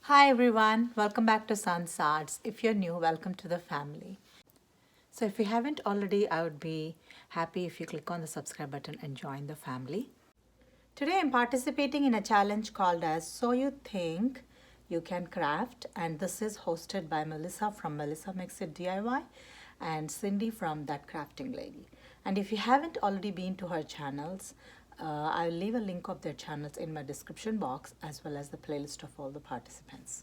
Hi everyone, welcome back to Sun's Arts. If you're new, welcome to the family. So if you haven't already, I would be happy if you click on the subscribe button and join the family. Today I'm participating in a challenge called as So You Think You Can Craft, and this is hosted by Melissa from Melissa Makes It DIY and Cindy from That Crafting Lady. And if you haven't already been to her channels, I'll leave a link of their channels in my description box as well as the playlist of all the participants.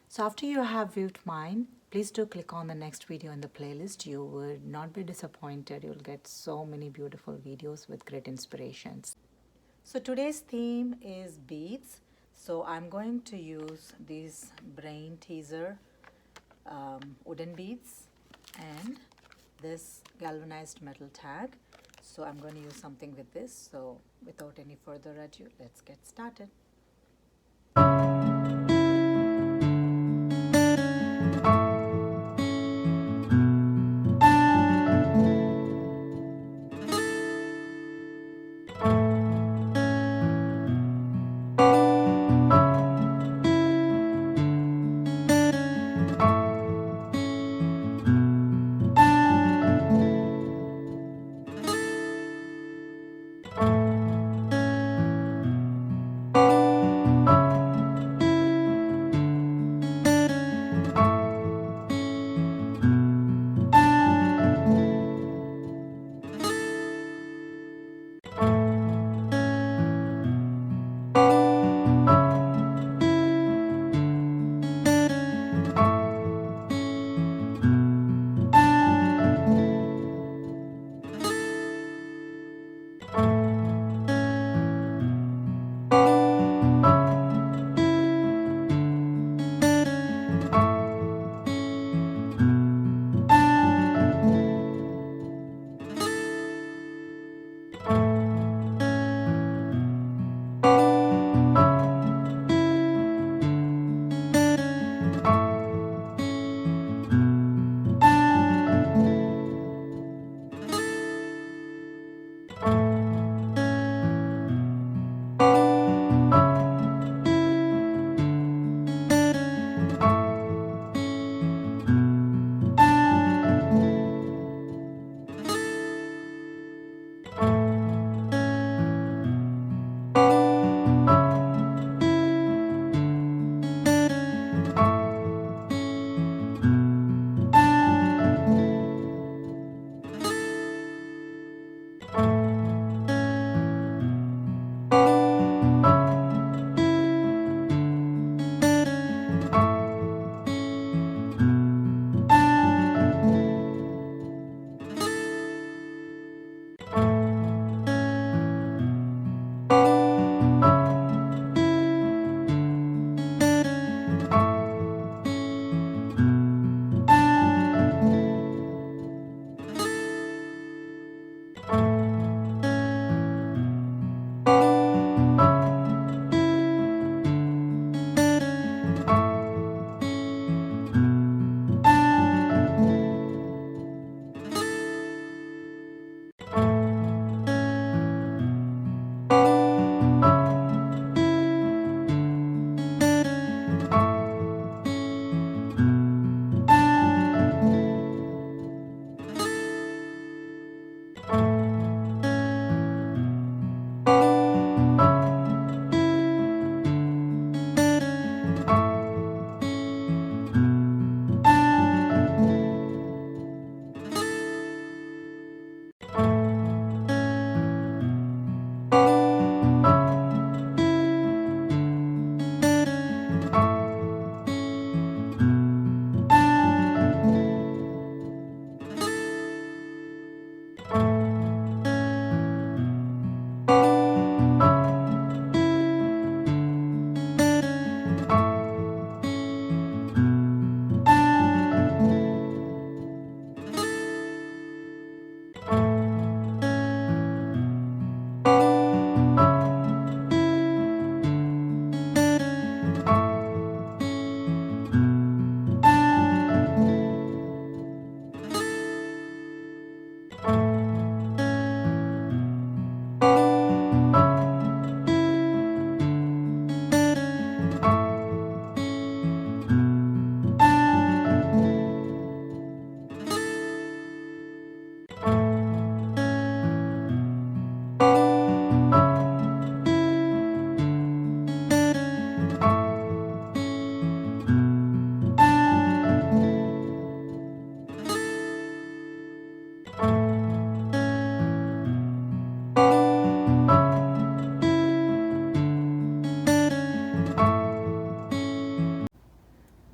So after you have viewed mine, please do click on the next video in the playlist. You would not be disappointed. You'll get so many beautiful videos with great inspirations. So today's theme is beads. So I'm going to use these brain teaser wooden beads and this galvanized metal tag. So I'm going to use something with this. So without any further ado, let's get started.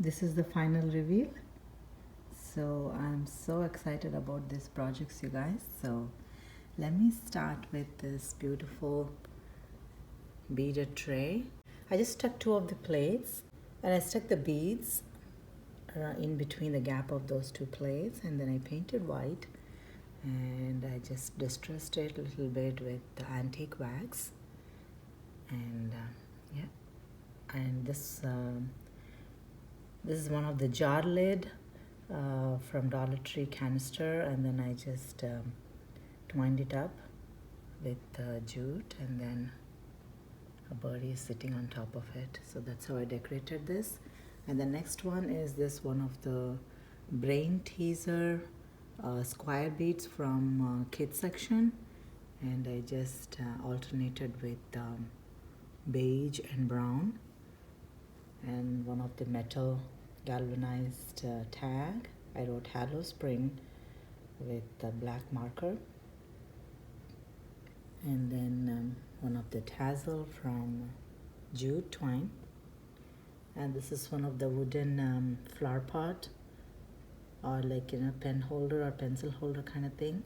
this is the final reveal. So I'm so excited about these projects, you guys. So let me start with this beautiful beaded tray. I just stuck 2 of the plates and I stuck the beads in between the gap of those 2 plates, and then I painted white and I just distressed it a little bit with the antique wax. And yeah, and this is one of the jar lid from Ttree canister, and then I just twined it up with jute, and then a birdie is sitting on top of it. So that's how I decorated this. And the next one is this one of the brain teaser square beads from kids section, and I just alternated with beige and brown, and one of the metal galvanized tag. I wrote Hello Spring with the black marker, and then one of the tassel from jute twine, and this is one of the wooden flower pot, or like, you know, pen holder or pencil holder kind of thing.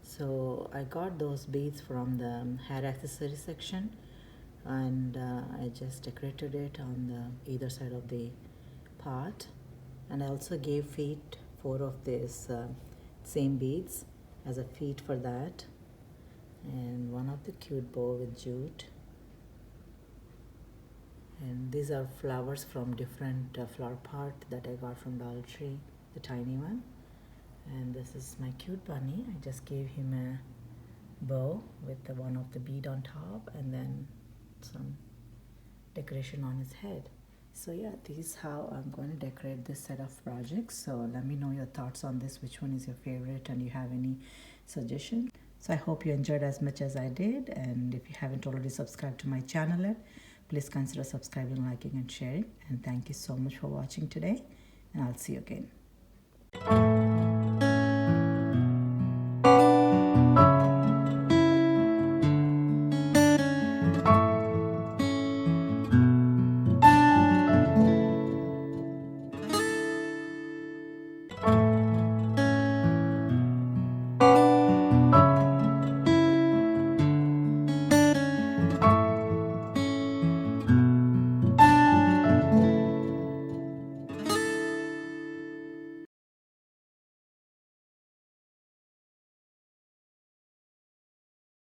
So I got those beads from the hair accessory section, and I just decorated it on the either side of the pot, and I also gave feet 4 of these same beads as a feet for that, and one of the cute bow with jute. And these are flowers from different flower pot that I got from Ttree, the tiny one. And this is my cute bunny. I just gave him a bow with the one of the bead on top, and then some decoration on his head. So yeah, this is how I'm going to decorate this set of projects. So let me know your thoughts on this, which one is your favorite, and you have any suggestions. So I hope you enjoyed as much as I did, and if you haven't already subscribed to my channel yet, please consider subscribing, liking, and sharing. And thank you so much for watching today, and I'll see you again.